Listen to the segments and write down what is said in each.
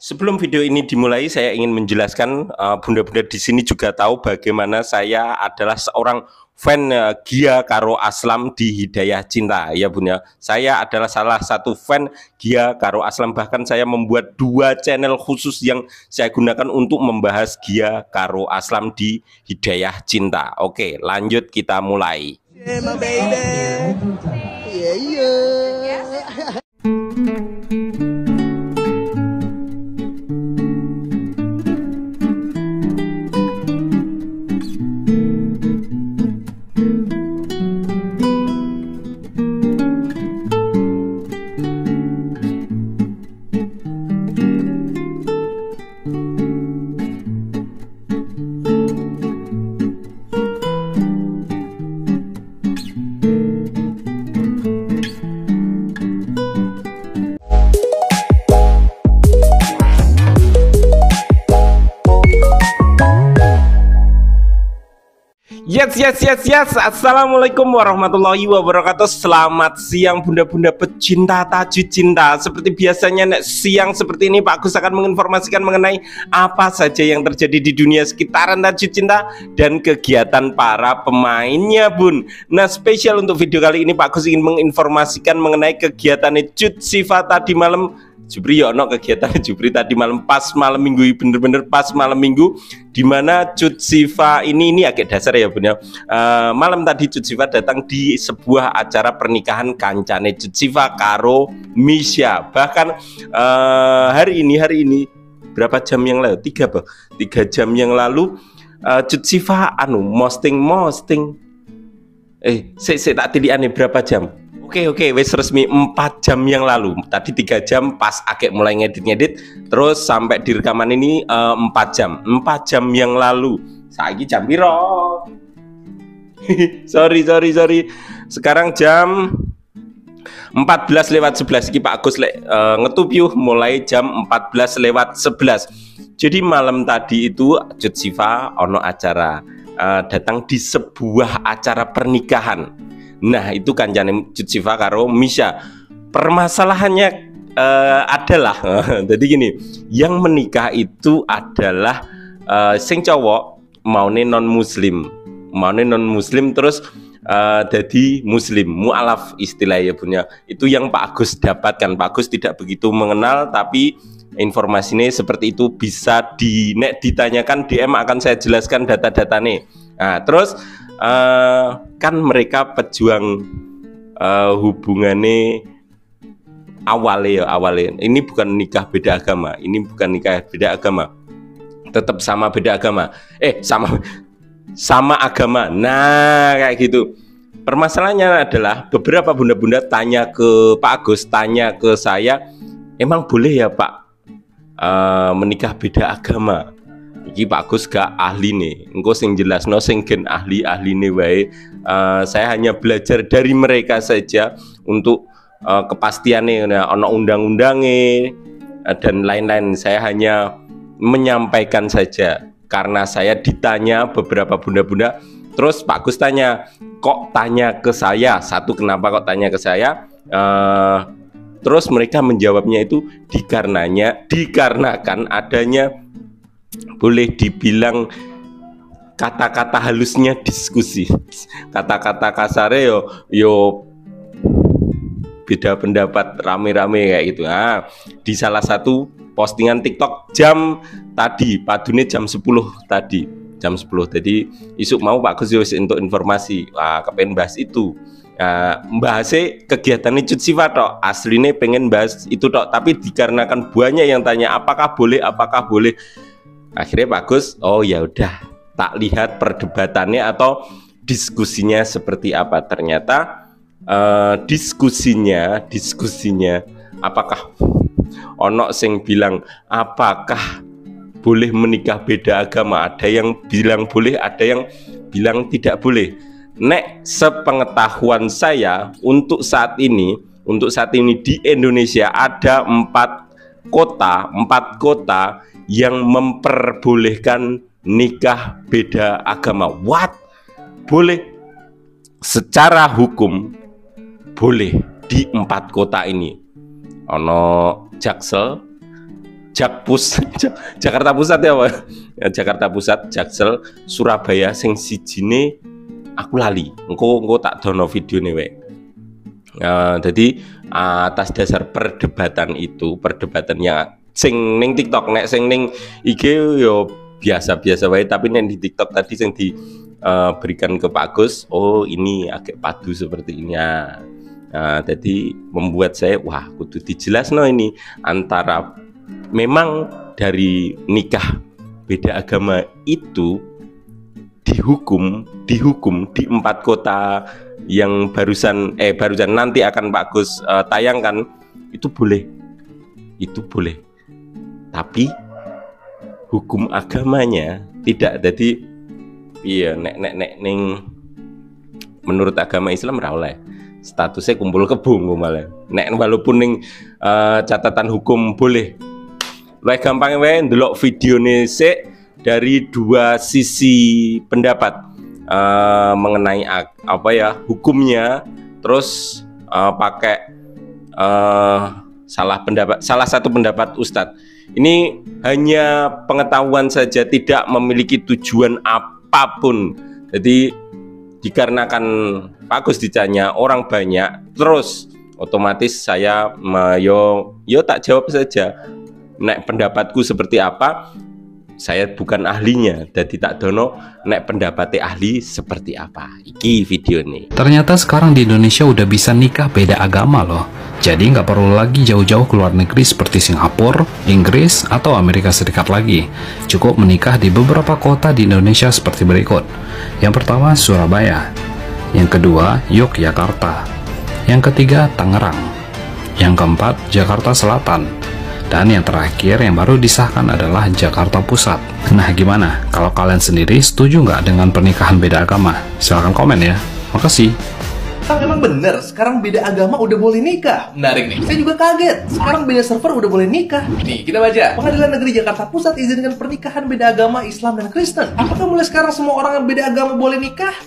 Sebelum video ini dimulai, saya ingin menjelaskan, bunda-bunda di sini juga tahu bagaimana saya adalah seorang fan Gia Karo Aslam di Hidayah Cinta, ya Bun ya. Saya adalah salah satu fan Gia Karo Aslam, bahkan saya membuat 2 channel khusus yang saya gunakan untuk membahas Gia Karo Aslam di Hidayah Cinta. Oke, lanjut kita mulai. Yeah, my baby. Yeah, yeah. Yes. Assalamualaikum warahmatullahi wabarakatuh. Selamat siang bunda-bunda pecinta tajwid cinta. Seperti biasanya siang seperti ini Pak Agus akan menginformasikan mengenai apa saja yang terjadi di dunia sekitaran tajwid cinta dan kegiatan para pemainnya Bun. Nah, spesial untuk video kali ini Pak Agus ingin menginformasikan mengenai kegiatan Cut Siva tadi malam. Jupri ya ono kegiatan Jupri tadi malam pas malam minggu, bener-bener pas malam minggu, dimana Cut Siva ini agak dasar ya Bun ya. Malam tadi Cut Siva datang di sebuah acara pernikahan kancane Cut Siva karo Misha. Bahkan hari ini berapa jam yang lalu, 3 jam yang lalu Cut Siva posting saya tak tiliane berapa jam. Oke, wes resmi 4 jam yang lalu. Tadi 3 jam pas Akek mulai ngedit, terus sampai di rekaman ini 4 jam. 4 jam yang lalu. Saiki jam piro? sorry. Sekarang jam 14:11 iki Pak Agus ngetup yuk mulai jam 14:11. Jadi malam tadi itu Cut Siva ono acara datang di sebuah acara pernikahan. Nah, itu kancane Cut Siva karo Misha. Permasalahannya adalah jadi gini, yang menikah itu adalah sing cowok maune non muslim terus jadi muslim, mu'alaf istilahnya punya. Itu yang Pak Agus dapatkan. Pak Agus tidak begitu mengenal, tapi informasinya seperti itu. Bisa ditanyakan DM, akan saya jelaskan data-datanya. Nah, terus kan mereka pejuang hubungannya awalnya ini bukan nikah beda agama, tetap sama beda agama, sama agama. Nah, kayak gitu. Permasalahannya adalah beberapa bunda-bunda tanya ke Pak Agus, tanya ke saya, emang boleh ya Pak menikah beda agama? Iki Pak Agus gak ahli nih, engko sing jelas no sing gen ahli nih wae. Saya hanya belajar dari mereka saja untuk kepastiannya, ono undang-undangnya dan lain-lain. Saya hanya menyampaikan saja karena saya ditanya beberapa bunda-bunda. Terus Pak Agus tanya, kok tanya ke saya? Satu, kenapa kok tanya ke saya? Terus mereka menjawabnya itu dikarenakan adanya, boleh dibilang kata-kata halusnya diskusi, kata-kata kasarnya yo beda pendapat rame-rame kayak gitu. Nah, di salah satu postingan TikTok jam tadi, padune jam 10 tadi, jam 10. Jadi isuk mau Pak Gus untuk informasi, kepengen bahas itu. Bahasnya kegiatan Cut Siva tok, aslinya pengen bahas itu tok, tapi dikarenakan banyak yang tanya apakah boleh, akhirnya Pak Gus, oh ya udah, tak lihat perdebatannya atau diskusinya seperti apa. Ternyata diskusinya apakah ono sing bilang apakah boleh menikah beda agama, ada yang bilang boleh, ada yang bilang tidak boleh. Nek sepengetahuan saya untuk saat ini di Indonesia ada 4 kota yang memperbolehkan nikah beda agama. What? Boleh secara hukum, boleh di 4 kota ini. Ono Jaksel, Jakpus Jakarta Pusat ya Pak. Jakarta Pusat, Jaksel, Surabaya sing sijine aku lali. Engko tak dono videone wae. Jadi atas dasar perdebatan yang sing ning TikTok, nek sing ning IG yo biasa-biasa wae, tapi nek di TikTok tadi yang diberikan ke Pak Gus, oh ini agak padu seperti ini ya. Jadi membuat saya kudu dijelasno ini antara memang dari nikah beda agama itu dihukum di 4 kota yang barusan nanti akan Pak Gus tayangkan, itu boleh, tapi hukum agamanya tidak. Jadi iya nek ning menurut agama Islam ora oleh statusnya kumpul kebo malah. Nek walaupun ning catatan hukum boleh. Luwih gampang wae ndelok videone sik dari 2 sisi pendapat mengenai hukumnya, terus pakai salah satu pendapat Ustadz. Ini hanya pengetahuan saja, tidak memiliki tujuan apapun. Jadi dikarenakan Pak Gus ditanya orang banyak, terus otomatis saya yo tak jawab saja. Nek pendapatku seperti apa, saya bukan ahlinya, jadi tak dono nek pendapatnya ahli seperti apa. Iki video nih. Ternyata sekarang di Indonesia udah bisa nikah beda agama loh. Jadi nggak perlu lagi jauh-jauh ke luar negeri seperti Singapura, Inggris, atau Amerika Serikat lagi. Cukup menikah di beberapa kota di Indonesia seperti berikut. Yang pertama Surabaya, yang kedua Yogyakarta, yang ketiga Tangerang, yang keempat Jakarta Selatan, dan yang terakhir yang baru disahkan adalah Jakarta Pusat. Nah gimana? Kalau kalian sendiri setuju nggak dengan pernikahan beda agama? Silahkan komen ya. Makasih. Emang bener, sekarang beda agama udah boleh nikah. Menarik nih, saya juga kaget. Sekarang beda server udah boleh nikah. Nih, kita baca. Pengadilan Negeri Jakarta Pusat izinkan pernikahan beda agama Islam dan Kristen. Apakah mulai sekarang semua orang yang beda agama boleh nikah?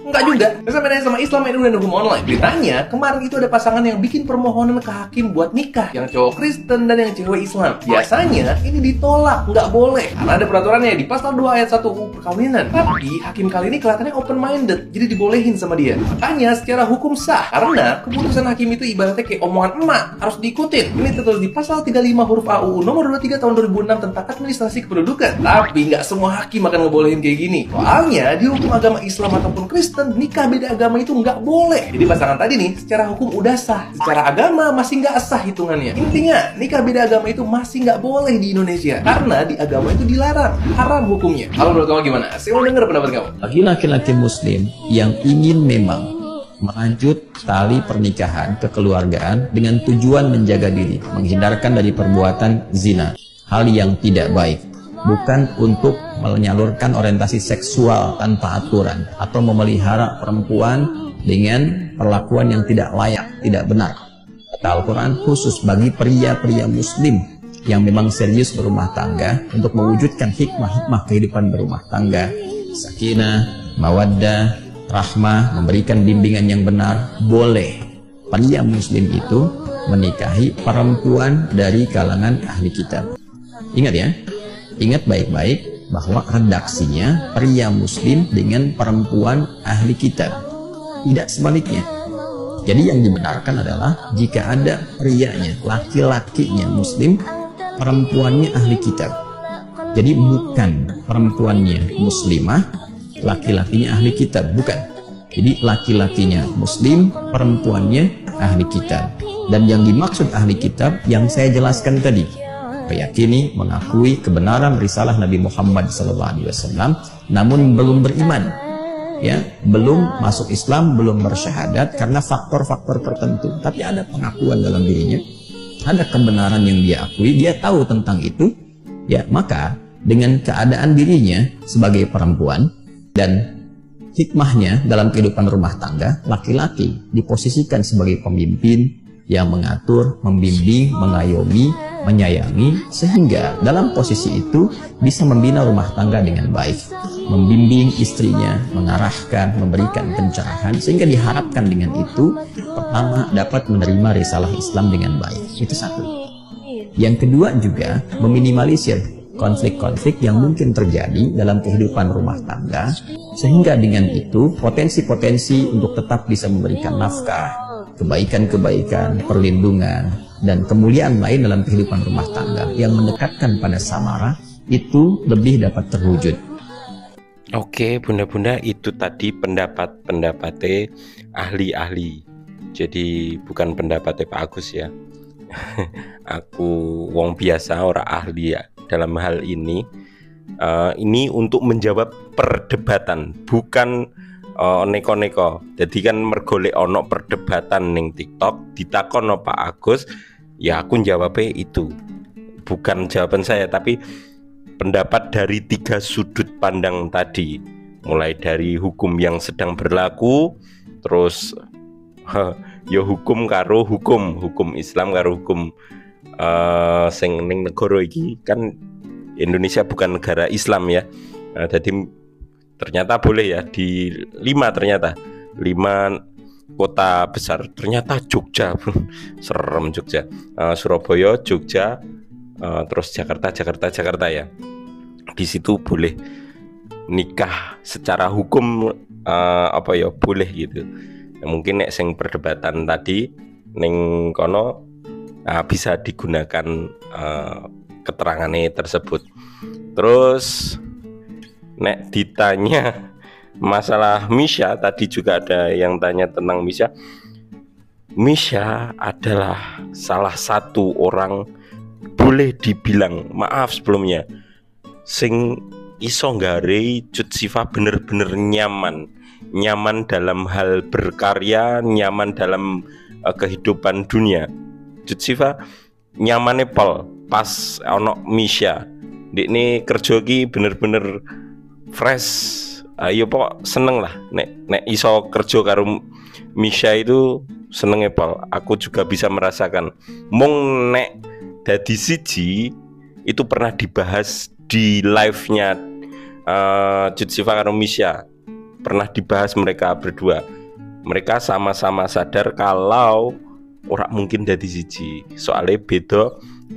Enggak juga. Saya bedanya sama Islam dan hukum online. Ditanya, kemarin itu ada pasangan yang bikin permohonan ke hakim buat nikah, yang cowok Kristen dan yang cewek Islam. Biasanya ini ditolak, nggak boleh, karena ada peraturannya di pasal 2 ayat 1 UU Perkawinan. Tapi hakim kali ini kelihatannya open minded, jadi dibolehin sama dia. Makanya secara hukum sah, karena keputusan hakim itu ibaratnya kayak omongan emak, harus diikutin. Ini tertulis di pasal 35 huruf AUU nomor 23 tahun 2006 tentang administrasi kependudukan. Tapi nggak semua hakim akan ngebolehin kayak gini. Soalnya di hukum agama Islam ataupun Kristen, nikah beda agama itu nggak boleh. Jadi pasangan tadi nih secara hukum udah sah, secara agama masih nggak sah hitungannya. Intinya nikah beda agama itu masih nggak boleh di Indonesia karena di agama itu dilarang, haram hukumnya. Kalau menurut kamu gimana? Saya mau dengar pendapat kamu. Bagi laki-laki muslim yang ingin memang melanjut tali pernikahan kekeluargaan dengan tujuan menjaga diri, menghindarkan dari perbuatan zina, hal yang tidak baik, bukan untuk menyalurkan orientasi seksual tanpa aturan atau memelihara perempuan dengan perlakuan yang tidak layak, tidak benar. Kata Al-Quran khusus bagi pria-pria muslim yang memang serius berumah tangga untuk mewujudkan hikmah-hikmah kehidupan berumah tangga, sakinah, mawaddah, rahmah, memberikan bimbingan yang benar. Boleh pria muslim itu menikahi perempuan dari kalangan ahli kitab. Ingat ya, ingat baik-baik bahwa redaksinya pria muslim dengan perempuan ahli kitab, tidak sebaliknya. Jadi yang dibenarkan adalah jika ada prianya, laki-lakinya muslim, perempuannya ahli kitab. Jadi bukan perempuannya muslimah, laki-lakinya ahli kitab, bukan. Jadi laki-lakinya muslim, perempuannya ahli kitab. Dan yang dimaksud ahli kitab yang saya jelaskan tadi, meyakini, mengakui kebenaran risalah Nabi Muhammad SAW, namun belum beriman, ya, belum masuk Islam, belum bersyahadat karena faktor-faktor tertentu. Tapi ada pengakuan dalam dirinya, ada kebenaran yang dia akui, dia tahu tentang itu, ya, maka dengan keadaan dirinya sebagai perempuan dan hikmahnya dalam kehidupan rumah tangga, laki-laki diposisikan sebagai pemimpin yang mengatur, membimbing, mengayomi, menyayangi, sehingga dalam posisi itu bisa membina rumah tangga dengan baik, membimbing istrinya, mengarahkan, memberikan pencerahan, sehingga diharapkan dengan itu pertama dapat menerima risalah Islam dengan baik. Itu satu. Yang kedua juga meminimalisir konflik-konflik yang mungkin terjadi dalam kehidupan rumah tangga, sehingga dengan itu potensi-potensi untuk tetap bisa memberikan nafkah, kebaikan-kebaikan, perlindungan, dan kemuliaan lain dalam kehidupan rumah tangga yang mendekatkan pada samara itu lebih dapat terwujud. Oke, bunda-bunda, itu tadi pendapat-pendapatnya ahli-ahli. Jadi bukan pendapatnya Pak Agus ya. Aku wong biasa, ora ahli ya dalam hal ini. Ini untuk menjawab perdebatan, bukan neko-neko. Jadi kan mergolek ono perdebatan ning TikTok, ditakon Pak Agus, ya aku jawabnya itu. Bukan jawaban saya, tapi pendapat dari 3 sudut pandang tadi, mulai dari hukum yang sedang berlaku, terus ya hukum karo hukum Islam karo hukum sing ning negara iki kan Indonesia bukan negara Islam ya. Jadi ternyata boleh ya di 5 kota besar, ternyata Jogja serem Jogja, Surabaya, Jogja, terus Jakarta ya. Di situ boleh nikah secara hukum, boleh gitu. Mungkin nek sing perdebatan tadi ning kono bisa digunakan keterangannya tersebut. Terus nek ditanya masalah Misha, tadi juga ada yang tanya tentang Misha. Misha adalah salah satu orang, boleh dibilang, maaf sebelumnya, sing iso nggare Cut Siva bener-bener nyaman dalam hal berkarya, nyaman dalam kehidupan dunia. Cut Siva nyamane pas ono Misha. Ndekne kerja ki bener-bener fresh. Ayo pokok seneng lah nek iso kerja karo Misha itu senenge pol. Aku juga bisa merasakan. Mung nek dadi siji itu pernah dibahas di live-nya Cut Siva karo Misha. Pernah dibahas mereka berdua. Mereka sama-sama sadar kalau ora mungkin dadi siji. Soalnya beda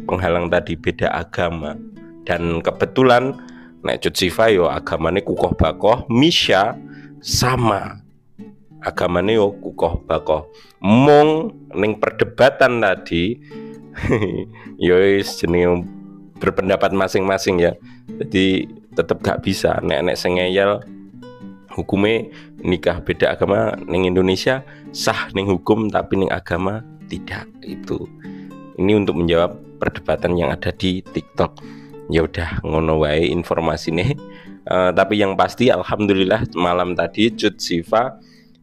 penghalang tadi, beda agama. Dan kebetulan nek Cut Siva yo agamane kukoh bakoh, Misha sama agamane yo kukoh bakoh. Mung ning perdebatan tadi yo jenenge berpendapat masing-masing ya. Jadi tetap gak bisa nek sing ngeyel hukumnya nikah beda agama ning Indonesia sah ning hukum, tapi ning agama tidak. Itu ini untuk menjawab perdebatan yang ada di TikTok. Ya udah ngono wae informasinya. Tapi yang pasti alhamdulillah malam tadi Cut Siva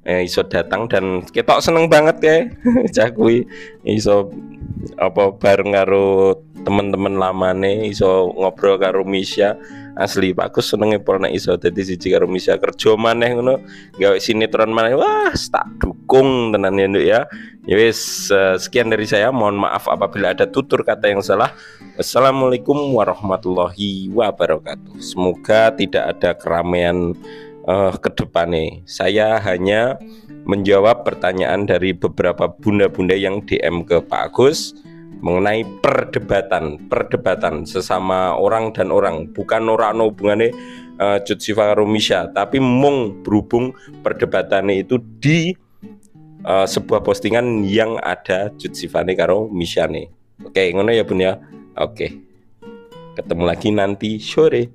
iso datang dan ketok seneng banget ya. Cakui iso bareng karo teman-teman lamane, iso ngobrol karo Misha. Asli Pak Kus senenge pol nek iso dadi siji karo Misha, kerja maneh ngono, gawe sinetron maneh. Wah, tak dukung tenan ya Nduk ya. Ya wis, sekian dari saya. Mohon maaf apabila ada tutur kata yang salah. Wassalamualaikum warahmatullahi wabarakatuh. Semoga tidak ada keramaian ke depannya. Saya hanya menjawab pertanyaan dari beberapa bunda-bunda yang DM ke Pak Agus mengenai perdebatan sesama orang dan orang, bukan orang hubungannya Cut Siva karo Misha, tapi mung berhubung perdebatannya itu di sebuah postingan yang ada Cut Siva karo Misha nih. Oke, ngono ya Bun ya. Oke. Ketemu lagi nanti sore.